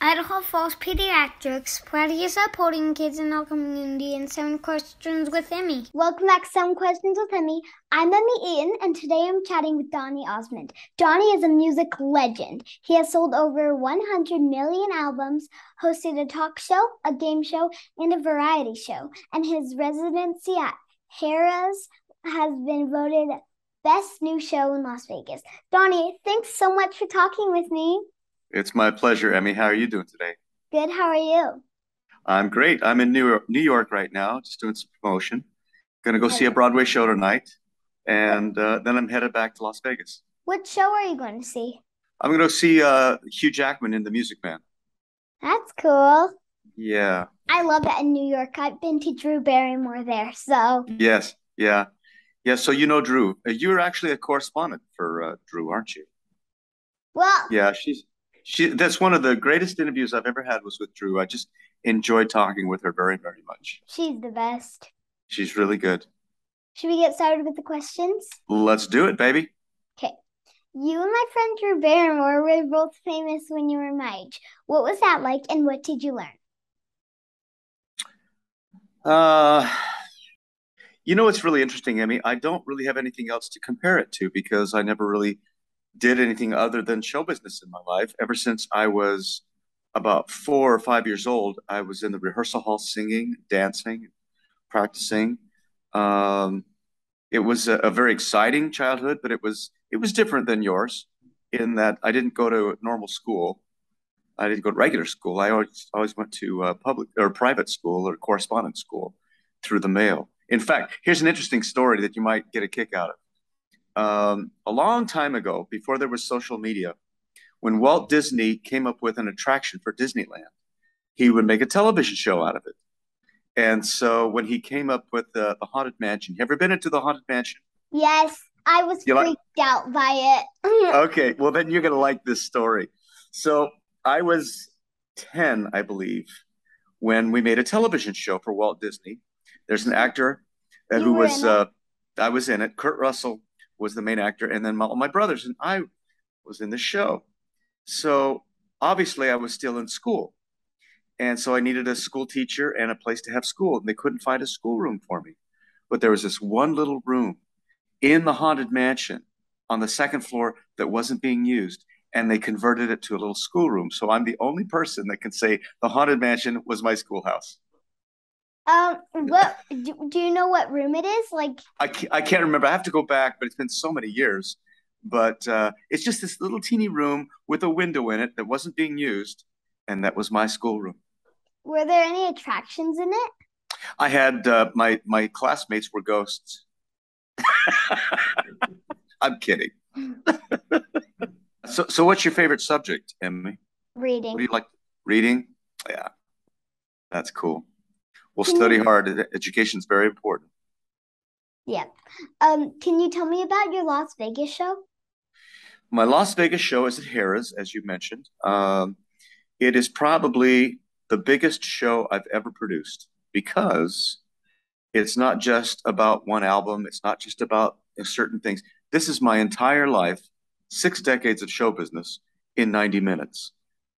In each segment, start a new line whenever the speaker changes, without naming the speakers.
Idaho Falls Pediatrics, proudly supporting kids in our community, and 7 Questions with Emmy.
Welcome back to 7 Questions with Emmy. I'm Emmy Eaton, and today I'm chatting with Donny Osmond. Donny is a music legend. He has sold over 100 million albums, hosted a talk show, a game show, and a variety show, and his residency at Harrah's has been voted Best New Show in Las Vegas. Donny, thanks so much for talking with me.
It's my pleasure, Emmy. How are you doing today?
Good. How are you?
I'm great. I'm in New York right now, just doing some promotion. Going to go see a Broadway show tonight, and then I'm headed back to Las Vegas.
What show are you going to see?
I'm going to see Hugh Jackman in The Music Man.
That's cool.
Yeah.
I love that in New York. I've been to Drew Barrymore there, so.
Yes. Yeah. Yeah. So you know Drew. You're actually a correspondent for Drew, aren't you?
Well.
Yeah. That's one of the greatest interviews I've ever had was with Drew. I just enjoyed talking with her very, very much.
She's the best.
She's really good.
Should we get started with the questions?
Let's do it, baby.
Okay. You and my friend Drew Barrymore were both famous when you were my age. What was that like, and what did you learn?
It's really interesting, Emmy. I don't really have anything else to compare it to because I never really did anything other than show business in my life. Ever since I was about 4 or 5 years old, I was in the rehearsal hall singing, dancing, practicing. It was a very exciting childhood, but it was different than yours in that I didn't go to normal school. I didn't go to regular school. I always went to public or private school or correspondence school through the mail. In fact, here's an interesting story that you might get a kick out of. A long time ago, before there was social media, when Walt Disney came up with an attraction for Disneyland, he would make a television show out of it. And so when he came up with the Haunted Mansion, you ever been into the Haunted Mansion?
Yes, I was freaked out by it.
Okay, well then you're going to like this story. So I was 10, I believe, when we made a television show for Walt Disney. There's an actor who was, I was in it, Kurt Russell was the main actor, and then my brothers and I was in the show. So obviously I was still in school. And so I needed a school teacher and a place to have school. And they couldn't find a schoolroom for me. But there was this one little room in the Haunted Mansion on the second floor that wasn't being used. And they converted it to a little schoolroom. So I'm the only person that can say the Haunted Mansion was my schoolhouse.
What do you know what room it is? Like
I can't remember. I have to go back, but it's been so many years. But it's just this little teeny room with a window in it that wasn't being used, and that was my schoolroom.
Were there any attractions in it?
I had my classmates were ghosts. I'm kidding. So what's your favorite subject, Emmy?
Reading.
What do you like? Reading? Yeah, that's cool. We'll study hard. Education is very important.
Yeah. Can you tell me about your Las Vegas show?
My Las Vegas show is at Harrah's, as you mentioned. It is probably the biggest show I've ever produced because it's not just about one album. It's not just about certain things. This is my entire life, 6 decades of show business in 90 minutes.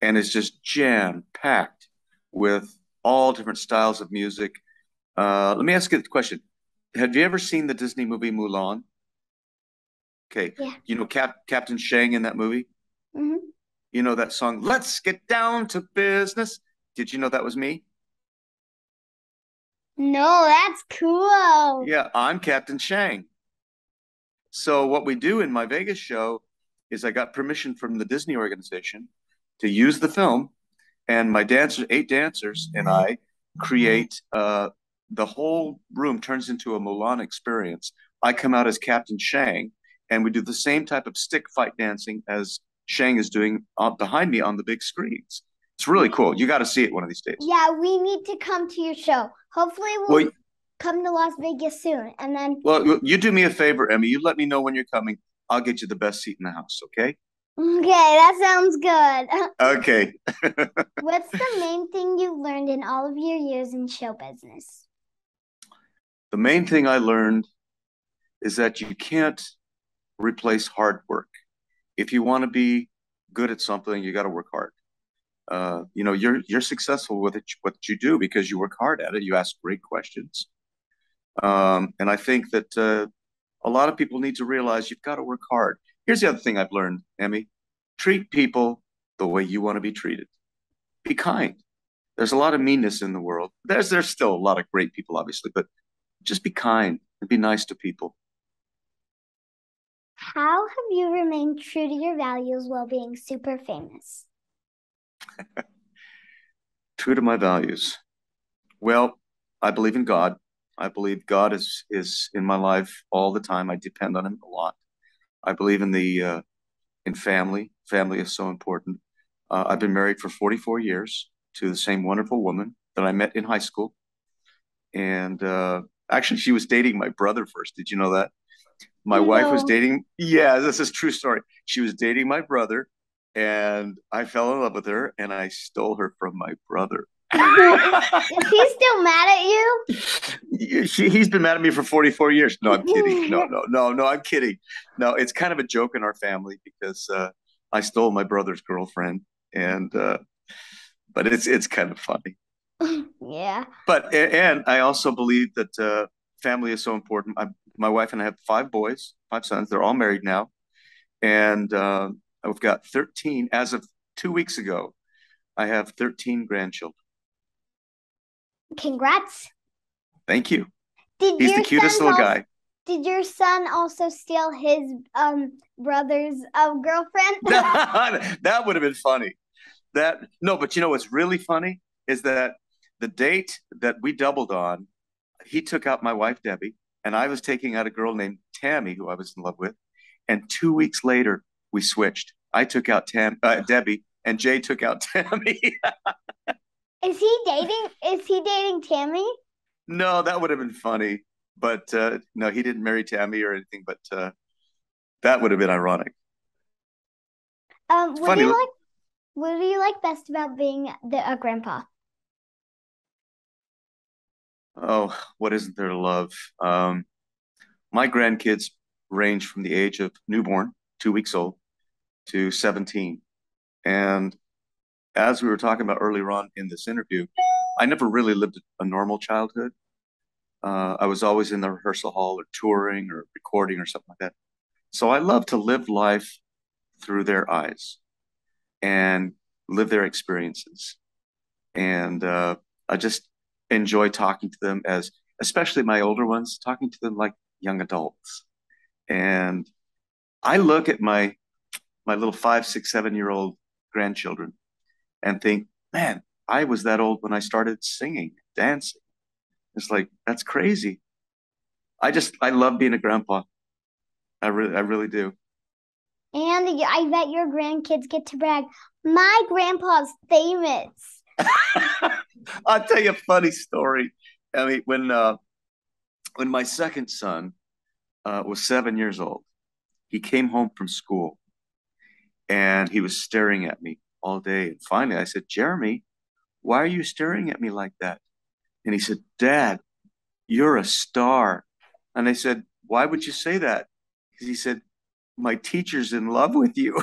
And it's just jam-packed with all different styles of music. Let me ask you the question. Have you ever seen the Disney movie Mulan? Okay.
Yeah.
You know Captain Shang in that movie?
Mm-hmm.
You know that song, Let's Get Down to Business? Did you know that was me?
No, that's cool.
Yeah, I'm Captain Shang. So what we do in my Vegas show is I got permission from the Disney organization to use the film, and my 8 dancers and I create the whole room turns into a Mulan experience. I come out as Captain Shang, and we do the same type of stick fight dancing as Shang is doing behind me on the big screens. It's really cool. You got to see it one of these days.
Yeah, we need to come to your show. Hopefully we'll come to Las Vegas soon. And then.
Well, you do me a favor, Emmy. You let me know when you're coming. I'll get you the best seat in the house, okay?
Okay, that sounds good.
Okay.
What's the main thing you learned in all of your years in show business?
The main thing I learned is that you can't replace hard work. If you want to be good at something, you got to work hard. You're successful with it, what you do because you work hard at it. You ask great questions. And I think that a lot of people need to realize you've got to work hard. Here's the other thing I've learned, Emmy. Treat people the way you want to be treated. Be kind. There's a lot of meanness in the world. There's still a lot of great people, obviously, but just be kind and be nice to people.
How have you remained true to your values while being super famous?
True to my values. Well, I believe in God. I believe God is in my life all the time. I depend on him a lot. I believe in family. Family is so important. I've been married for 44 years to the same wonderful woman that I met in high school. And actually, she was dating my brother first. Did you know that? My wife was
No.
dating, yeah, this is a true story. She was dating my brother, and I fell in love with her, and I stole her from my brother.
Is he still mad at you?
He's been mad at me for 44 years. No, I'm kidding. No, I'm kidding. No, it's kind of a joke in our family because I stole my brother's girlfriend, and but it's kind of funny.
Yeah.
And I also believe that family is so important. My wife and I have five boys, five sons. They're all married now, and we've got 13 as of 2 weeks ago. I have 13 grandchildren.
Congrats.
Thank you.
Did
He's the
your
cutest
sons
little
also
guy.
did your son also steal his brother's girlfriend?
That would have been funny. That no, but you know what's really funny is that the date that we doubled on, he took out my wife Debbie, and I was taking out a girl named Tammy who I was in love with. And 2 weeks later, we switched. I took out Debbie, and Jay took out Tammy.
Is he dating Tammy?
No, that would have been funny. But no, he didn't marry Tammy or anything. But that would have been ironic. It's
What do
funny.
you like? What do you like best about being a grandpa?
Oh, what isn't there to love? My grandkids range from the age of newborn, 2 weeks old, to 17. And as we were talking about earlier on in this interview, I never really lived a normal childhood. I was always in the rehearsal hall or touring or recording or something like that. So I love to live life through their eyes and live their experiences. And I just enjoy talking to them as, especially my older ones, talking to them like young adults. And I look at my little 5, 6, 7-year-old grandchildren and think, man, I was that old when I started singing, dancing. It's like that's crazy. I love being a grandpa. I really do.
And I bet your grandkids get to brag. My grandpa's famous.
I'll tell you a funny story. I mean, when my second son was 7 years old, he came home from school and he was staring at me all day. And finally, I said, Jeremy, why are you staring at me like that? And he said, Dad, you're a star. And I said, why would you say that? Because he said, my teacher's in love with you.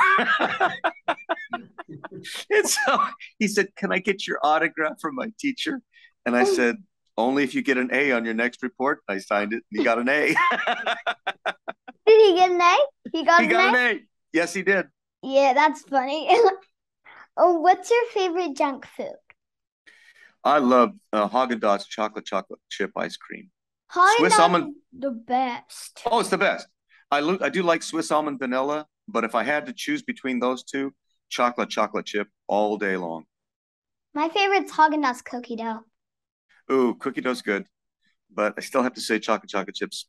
And so he said, can I get your autograph from my teacher? And I said, only if you get an A on your next report. I signed it and he got an A.
Did he get an A? He got
He
an
got
A?
an A. Yes, he did.
Yeah, that's funny. Oh, what's your favorite junk food?
I love Haagen-Dazs chocolate chip ice cream. Swiss
Haagen-Dazs
almond.
is the best.
Oh, it's the best. I do like Swiss almond vanilla, but if I had to choose between those two, chocolate chip all day long.
My favorite's Haagen-Dazs cookie dough.
Ooh, cookie dough's good, but I still have to say chocolate chips.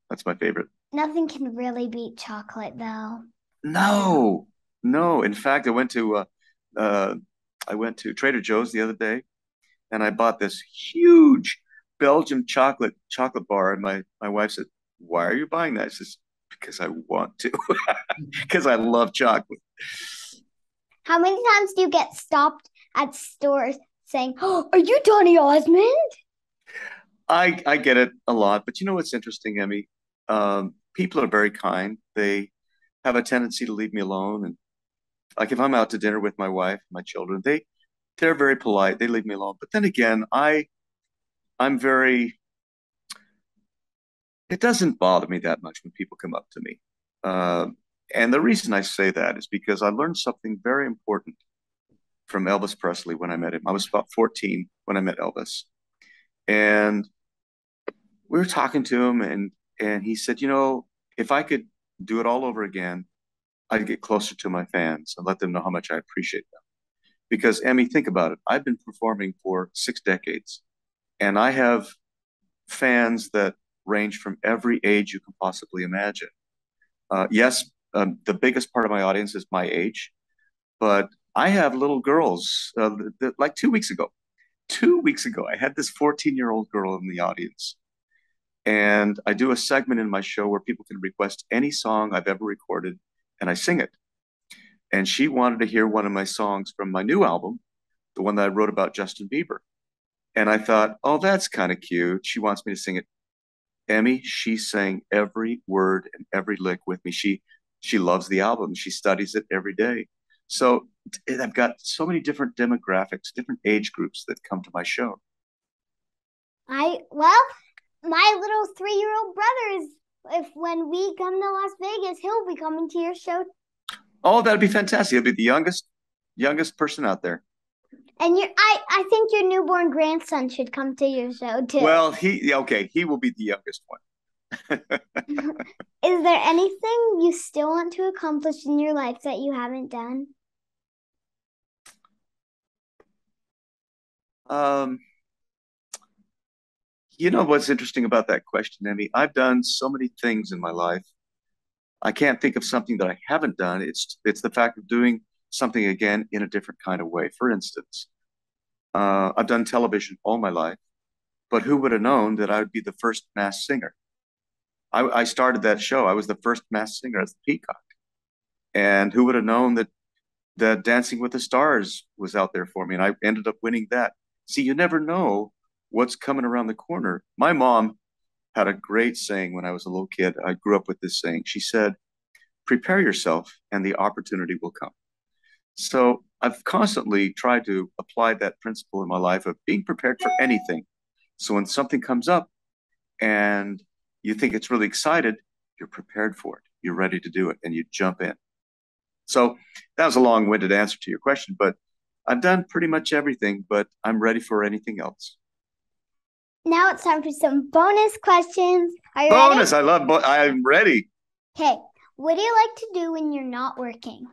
That's my favorite.
Nothing can really beat chocolate, though.
No, no. In fact, uh, I went to Trader Joe's the other day, and I bought this huge Belgian chocolate bar, and my wife said, "Why are you buying that?" She says, "Because I want to, because I love chocolate."
How many times do you get stopped at stores saying, "Oh, are you Donny Osmond?"
I get it a lot, but you know what's interesting, Emmy? People are very kind. They have a tendency to leave me alone, and Like if I'm out to dinner with my wife, my children, they're very polite. They leave me alone. But then again, I'm very it doesn't bother me that much when people come up to me. Uh, and the reason I say that is because I learned something very important from Elvis Presley when I met him. I was about 14 when I met Elvis. And we were talking to him and he said, if I could do it all over again, I'd get closer to my fans and let them know how much I appreciate them. Because Emmy, think about it. I've been performing for 6 decades and I have fans that range from every age you can possibly imagine. Yes, the biggest part of my audience is my age, but I have little girls. Like 2 weeks ago, I had this 14-year-old girl in the audience. And I do a segment in my show where people can request any song I've ever recorded, and I sing it. And she wanted to hear one of my songs from my new album, the one that I wrote about Justin Bieber. And I thought, oh, that's kind of cute. She wants me to sing it. Emmy, she sang every word and every lick with me. She loves the album. She studies it every day. So I've got so many different demographics, different age groups that come to my show.
Well, my little 3-year-old brother is, if when we come to Las Vegas, he'll be coming to your show.
Oh, that'd be fantastic. He'll be the youngest person out there.
And I think your newborn grandson should come to your show too.
Well, he will be the youngest one.
Is there anything you still want to accomplish in your life that you haven't done?
What's interesting about that question, Emmy? I've done so many things in my life. I can't think of something that I haven't done. It's the fact of doing something again in a different kind of way. For instance, I've done television all my life, but who would have known that I would be the first masked singer? I started that show. I was the first masked singer as the Peacock, and who would have known that Dancing with the Stars was out there for me, and I ended up winning that. See, you never know what's coming around the corner. My mom had a great saying when I was a little kid. I grew up with this saying. She said, "Prepare yourself, and the opportunity will come." So I've constantly tried to apply that principle in my life of being prepared for anything. So when something comes up and you think it's really excited, you're prepared for it. You're ready to do it and you jump in. So that was a long-winded answer to your question, but I've done pretty much everything, but I'm ready for anything else.
Now it's time for some bonus questions. Are you
Bonus!
ready?
I'm ready.
Okay. What do you like to do when you're not working?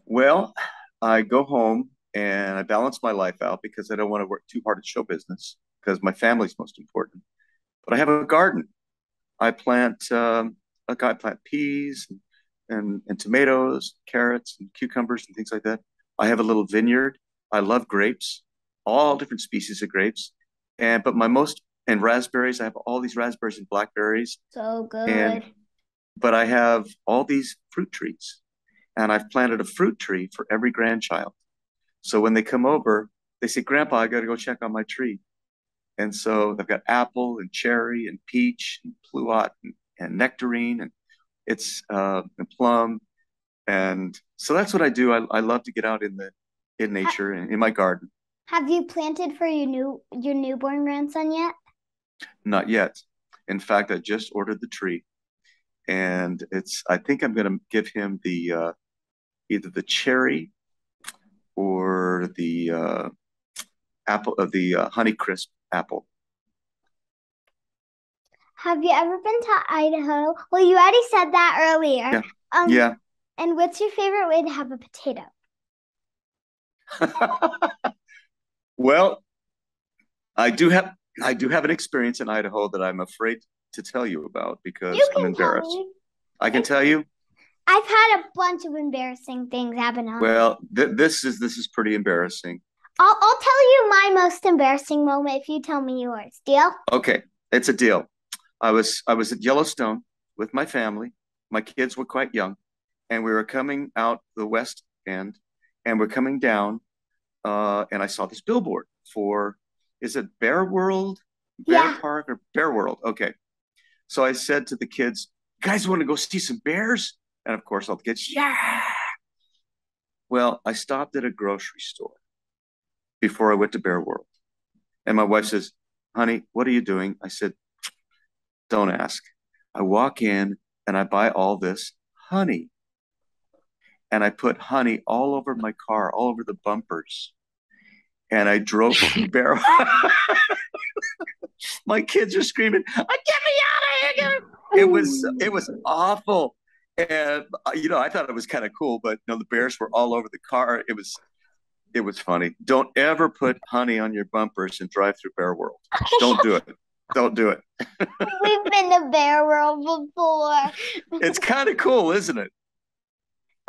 Well, I go home and I balance my life out because I don't want to work too hard at show business because my family's most important. But I have a garden. I plant I plant peas and tomatoes, carrots and cucumbers and things like that. I have a little vineyard. I love grapes, all different species of grapes. And raspberries. I have all these raspberries and blackberries.
So good.
But I have all these fruit trees. And I've planted a fruit tree for every grandchild. So when they come over, they say, "Grandpa, I got to go check on my tree." And so they've got apple and cherry and peach and pluot and nectarine and and plum. And so that's what I do. I love to get out in nature and in my garden.
Have you planted for your newborn grandson yet?
Not yet. In fact, I just ordered the tree, and I think I'm going to give him the either the cherry or the apple of the Honeycrisp apple.
Have you ever been to Idaho? Well, you already said that earlier.
Yeah. Yeah.
And what's your favorite way to have a potato?
Well, I do have an experience in Idaho that I'm afraid to tell you about because I'm embarrassed. I can tell you.
I've had a bunch of embarrassing things happen on.
Well, this is pretty embarrassing.
I'll tell you my most embarrassing moment if you tell me yours. Deal?
Okay, it's a deal. I was at Yellowstone with my family. My kids were quite young, and we were coming out the west end, and we're coming down, and I saw this billboard for, is it Bear World, Bear Park, or Bear World? Okay. So I said to the kids, "Guys want to go see some bears?" And of course, all the kids, yeah. Well, I stopped at a grocery store before I went to Bear World. And my wife says, honey, what are you doing? I said, don't ask. I walk in and I buy all this honey. And I put honey all over my car, all over the bumpers. And I drove from Bear. My kids are screaming, "Get me out of here!" It was awful. And I thought it was kind of cool, but the bears were all over the car. It was funny. Don't ever put honey on your bumpers and drive through Bear World. Don't do it. Don't do it.
We've been to Bear World before.
It's kind of cool, isn't it?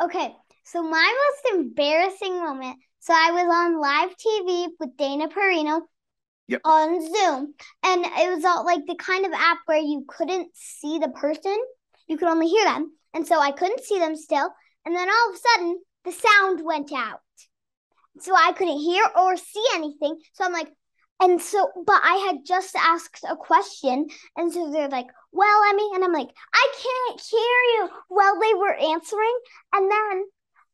Okay, so my most embarrassing moment. So I was on live TV with Dana Perino.
Yep.
On Zoom, and it was all like the kind of app where you couldn't see the person, you could only hear them, and so I couldn't see them still, and then all of a sudden the sound went out, so I couldn't hear or see anything. So I'm like, but I had just asked a question, and so they're like, well, Emmy, and I'm like, I can't hear you. Well, they were answering, and then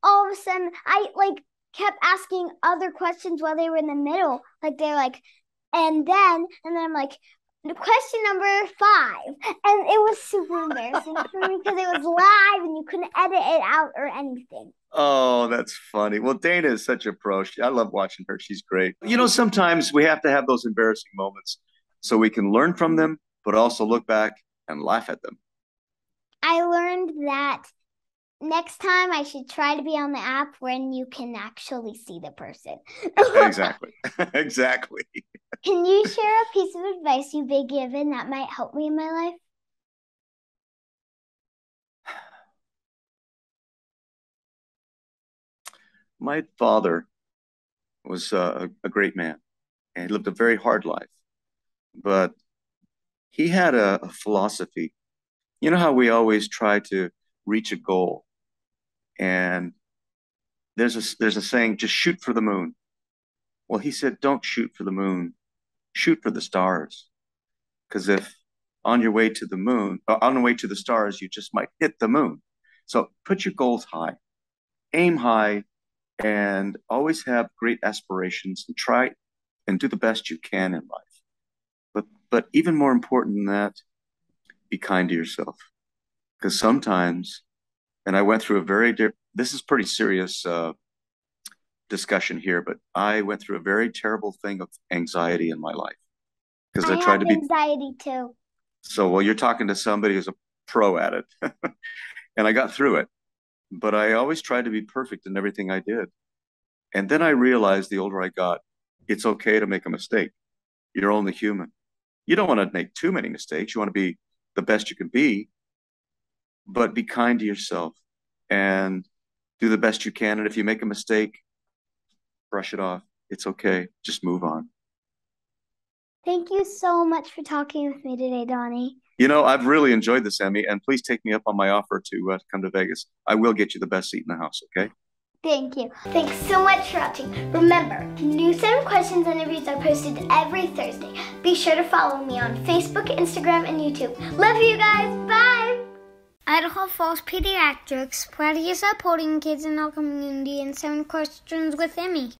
all of a sudden I kept asking other questions while they were in the middle, they're like. And then I'm like, question number 5. And it was super embarrassing for me because it was live and you couldn't edit it out or anything.
Oh, that's funny. Well, Dana is such a pro. I love watching her. She's great. Sometimes we have to have those embarrassing moments so we can learn from them, but also look back and laugh at them.
I learned that next time I should try to be on the app when you can actually see the person.
Exactly. Exactly.
Can you share a piece of advice you've been given that might help me in my life?
My father was a great man, and he lived a very hard life. But he had a philosophy. You know how we always try to reach a goal, and there's a saying, just shoot for the moon. Well, he said, don't shoot for the moon, shoot for the stars. Because if on your way to the moon, or on the way to the stars, you just might hit the moon. So put your goals high, aim high, and always have great aspirations and try and do the best you can in life. But even more important than that, be kind to yourself. Because sometimes, and I went through this is pretty serious discussion here, but I went through a very terrible thing of anxiety in my life. Because I tried to be
anxiety too.
So, well, you're talking to somebody who's a pro at it. And I got through it. But I always tried to be perfect in everything I did. And then I realized the older I got, it's okay to make a mistake. You're only human. You don't want to make too many mistakes. You want to be the best you can be, but be kind to yourself and do the best you can. And if you make a mistake, brush it off. It's okay. Just move on.
Thank you so much for talking with me today, Donny.
I've really enjoyed this, Emmy, and please take me up on my offer to come to Vegas. I will get you the best seat in the house, okay?
Thank you. Thanks so much for watching. Remember, new 7 questions and interviews are posted every Thursday. Be sure to follow me on Facebook, Instagram, and YouTube. Love you guys. Bye.
Idaho Falls Pediatrics, proudly supporting kids in our community, and 7 questions with Emmy.